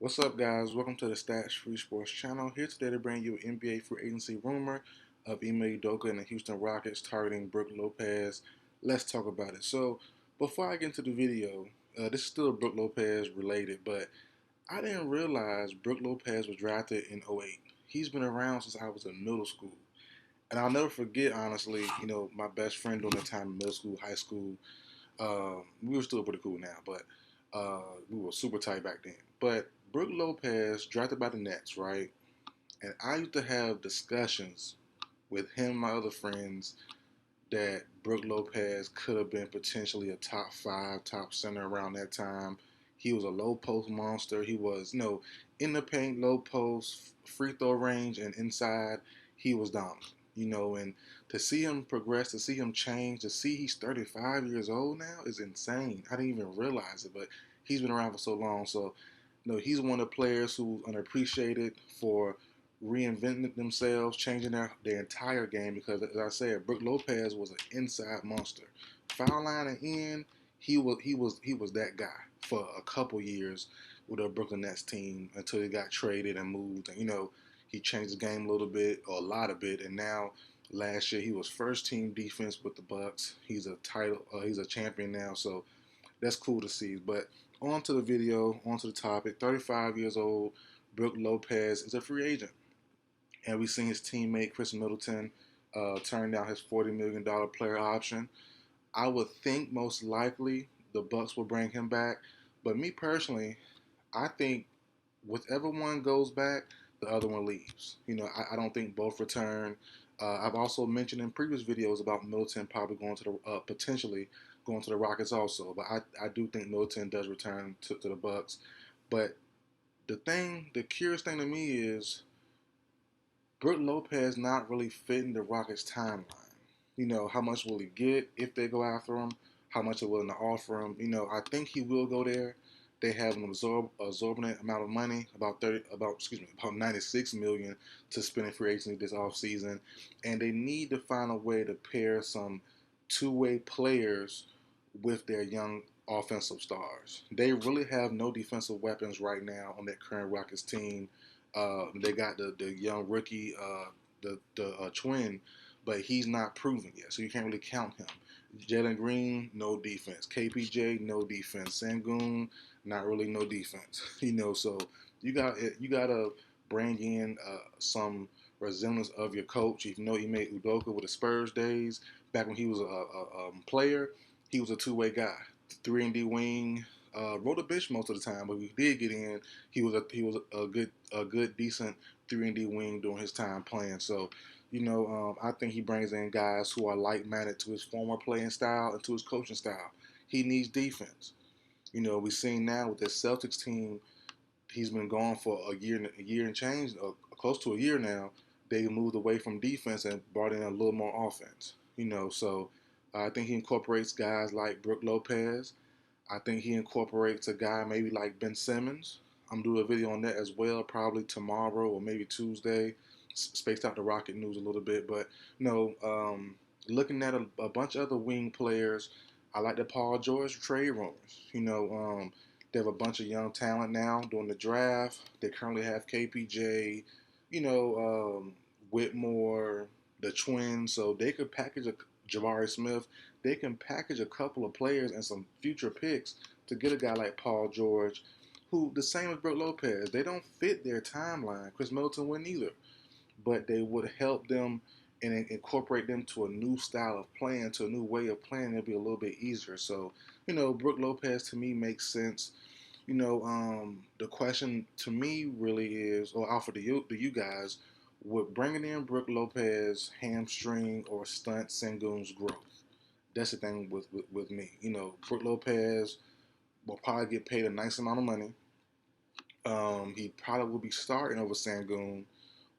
What's up, guys? Welcome to the Stats Free Sports channel. Here today to bring you an NBA free agency rumor of Ime Udoka and the Houston Rockets targeting Brook Lopez. Let's talk about it. So, before I get into the video, this is still Brook Lopez related, but I didn't realize Brook Lopez was drafted in '08. He's been around since I was in middle school. And I'll never forget, honestly, my best friend during the time in middle school, high school, we were still pretty cool now, but we were super tight back then. But Brook Lopez drafted by the Nets, right? And I used to have discussions with him and my other friends that Brook Lopez could have been potentially a top five, top center around that time. He was a low post monster. He was, in the paint, low post, free throw range, and inside, he was dominant. And to see him progress, to see him change, to see he's 35 years old now is insane. I didn't even realize it, but he's been around for so long. So, he's one of the players who's unappreciated for reinventing themselves, changing their entire game. Because as I said, Brook Lopez was an inside monster. Foul line and in, he was that guy for a couple years with the Brooklyn Nets team until he got traded and moved. And he changed his game a little bit, or a lot of bit. And now last year he was first team defense with the Bucks. He's a he's a champion now. So that's cool to see. But on to the video, on to the topic. 35 years old, Brook Lopez is a free agent. And we've seen his teammate Chris Middleton turn down his $40 million player option. I would think most likely the Bucks will bring him back. But me personally, I think whichever one goes back, the other one leaves. I don't think both return. I've also mentioned in previous videos about Middleton probably going to the potentially going to the Rockets also, but I do think Middleton does return to the Bucks. But the curious thing to me is Brook Lopez not really fitting the Rockets timeline. How much will he get if they go after him? How much they're willing to offer him? I think he will go there. They have an absorbent amount of money, about 96 million to spend in free agency this offseason, and they need to find a way to pair some two-way players with their young offensive stars. They really have no defensive weapons right now on that current Rockets team. They got the young rookie, the twin, but he's not proven yet, so you can't really count him. Jalen Green, no defense. KPJ, no defense. Sengun, not really no defense. So you gotta bring in some resemblance of your coach. If you know Ime Udoka with the Spurs days, back when he was a player, he was a two-way guy, 3-and-D wing. Rode a bench most of the time, but we did get in. He was a good decent 3-and-D wing during his time playing. So, I think he brings in guys who are like-minded to his former playing style and to his coaching style. He needs defense. We've seen now with this Celtics team, he's been gone for a year and change, close to a year now. They moved away from defense and brought in a little more offense. So I think he incorporates guys like Brook Lopez. I think he incorporates a guy maybe like Ben Simmons. I'm doing a video on that as well, probably tomorrow or maybe Tuesday. Spaced out the Rocket news a little bit, but looking at a bunch of other wing players, I like the Paul George trade rumors. They have a bunch of young talent now during the draft. They currently have KPJ, Whitmore, the twins, so they could package a Jabari Smith. They can package a couple of players and some future picks to get a guy like Paul George, who the same as Brook Lopez. They don't fit their timeline. Chris Middleton wouldn't either, but they would help them and incorporate them to a new style of playing, to a new way of playing. It'll be a little bit easier. So, Brook Lopez to me makes sense. The question to me really is, or offer to you guys, would bringing in Brook Lopez hamstring or stunt Sengun's growth? That's the thing with me. Brook Lopez will probably get paid a nice amount of money. He probably will be starting over Sengun.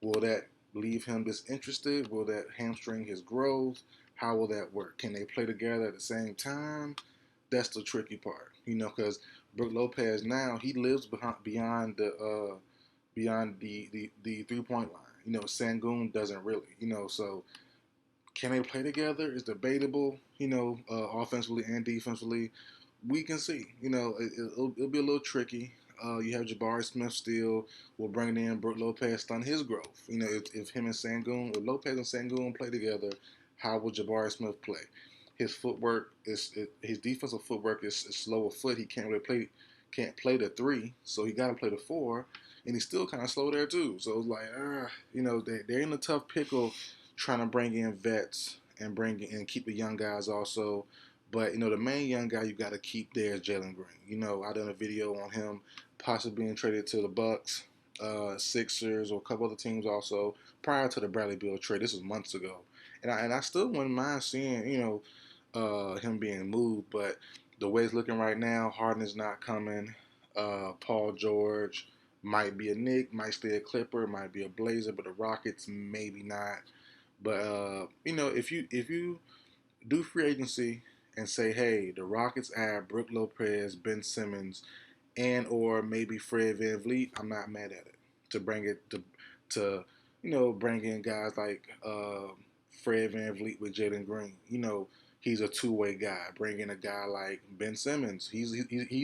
Will that leave him disinterested? Will that hamstring his growth? How will that work? Can they play together at the same time? That's the tricky part, because Brook Lopez now he lives beyond the 3-point line. Sengun doesn't really. So can they play together? It's debatable. Offensively and defensively, we can see. It'll be a little tricky. you have Jabari Smith still. Will bring in Brook Lopez, stun his growth. If him and Sangoon, if Lopez and Sangoon play together, how will Jabari Smith play? His footwork his defensive footwork is slow of foot. He can't play the three, so he got to play the four, and he's still kind of slow there too. So it's like, they're in a tough pickle trying to bring in vets and keep the young guys also. But the main young guy you got to keep there is Jalen Green. I done a video on him possibly being traded to the Bucks, Sixers, or a couple other teams also prior to the Bradley Beal trade. This was months ago, and I still wouldn't mind seeing him being moved. But the way it's looking right now, Harden is not coming. Paul George might be a Knick, might stay a Clipper, might be a Blazer, but the Rockets maybe not. But if you do free agency and say, hey, the Rockets add Brook Lopez, Ben Simmons, and or maybe Fred VanVleet, I'm not mad at it. To bring it to bring in guys like Fred VanVleet with Jalen Green. He's a two-way guy. Bring in a guy like Ben Simmons. He's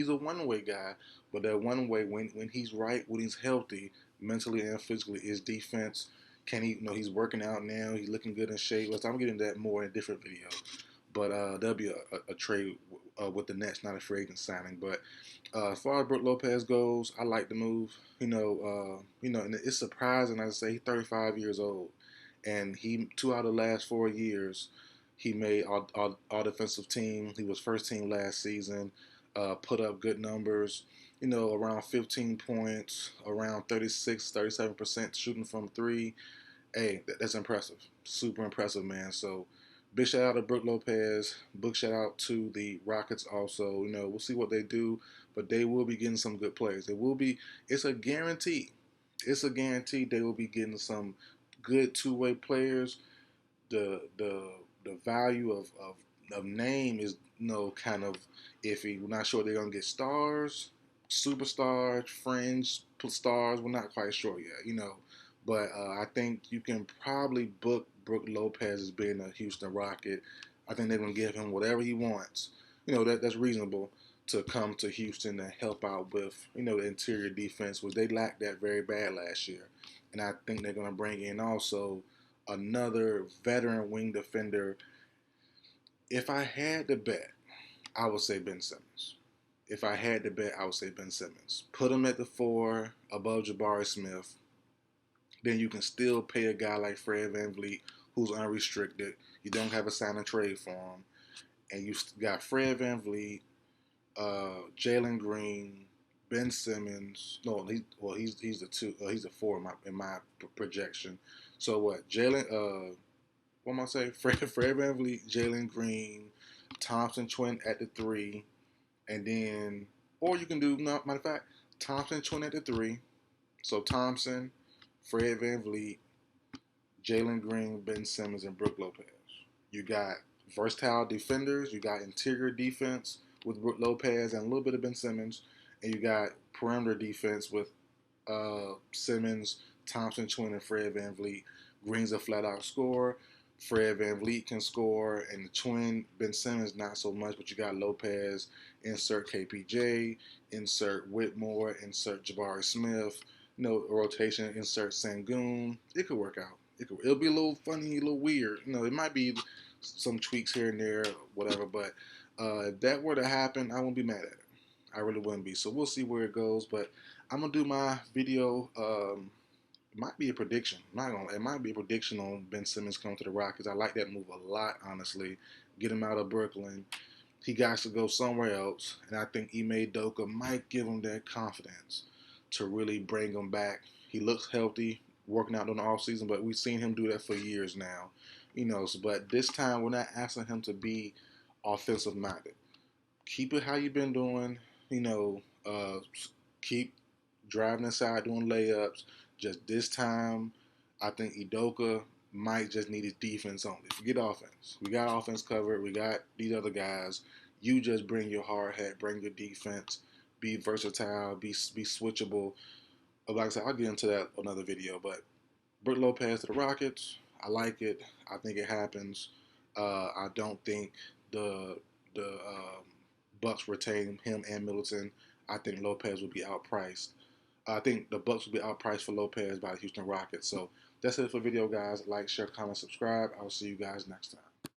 a one-way guy, but that one way when he's right, when he's healthy, mentally and physically, is defense. Can he? He's working out now. He's looking good in shape. I'm getting that more in a different video. But that'll be a trade with the Nets, not a free agent signing. But as far as Brook Lopez goes, I like the move. And it's surprising. Like I say, he's 35 years old, and he 2 out of the last 4 years, he made all defensive team. He was first team last season. Put up good numbers. Around 15 points, around 36, 37% shooting from three. Hey, that's impressive. Super impressive, man. So big shout out to Brook Lopez. Big shout out to the Rockets also. We'll see what they do, but they will be getting some good players. It will be. It's a guarantee. It's a guarantee they will be getting some good two-way players. The value of name is kind of iffy. We're not sure they're gonna get stars, superstars, fringe stars. We're not quite sure yet. But I think you can probably book Brook Lopez as being a Houston Rocket. I think they're going to give him whatever he wants. That's reasonable to come to Houston and help out with, the interior defense, which they lacked that very bad last year. And I think they're going to bring in also another veteran wing defender. If I had to bet, I would say Ben Simmons. If I had to bet, I would say Ben Simmons. Put him at the 4 above Jabari Smith. Then you can still pay a guy like Fred VanVleet, who's unrestricted. You don't have a sign and trade for him. And you got Fred VanVleet, Jalen Green, Ben Simmons. No, he's the 2. He's the 4 in my projection. So what? What am I saying? Fred VanVleet, Jalen Green, Thompson Twin at the 3, and then, or you can do, no, matter of fact, Thompson Twin at the 3. So Thompson, Fred VanVleet, Jalen Green, Ben Simmons, and Brook Lopez. You got versatile defenders. You got interior defense with Brook Lopez and a little bit of Ben Simmons. And you got perimeter defense with Simmons, Thompson Twin, and Fred VanVleet. Green's a flat-out scorer. Fred VanVleet can score, and the twin, Ben Simmons, not so much, but you got Lopez, insert KPJ, insert Whitmore, insert Jabari Smith, rotation, insert Sangoon. It could work out. It'll be a little funny, a little weird. It might be some tweaks here and there, whatever, but if that were to happen, I wouldn't be mad at it. I really wouldn't be. So we'll see where it goes, but I'm going to do my video. It might be a prediction. It might be a prediction on Ben Simmons coming to the Rockets. I like that move a lot, honestly. Get him out of Brooklyn. He got to go somewhere else, and I think Ime Udoka might give him that confidence to really bring him back. He looks healthy, working out in the offseason, but we've seen him do that for years now. But this time we're not asking him to be offensive minded. Keep it how you've been doing. Keep driving inside, doing layups. Just this time, I think Udoka might just need his defense only. Forget offense. We got offense covered. We got these other guys. You just bring your hard hat, bring your defense, be versatile, be switchable. Like I said, I'll get into that another video. But Brook Lopez to the Rockets, I like it. I think it happens. I don't think the Bucks retain him and Middleton. I think Lopez will be outpriced. I think the Bucks will be outpriced for Lopez by the Houston Rockets. So that's it for the video, guys. Like, share, comment, subscribe. I will see you guys next time.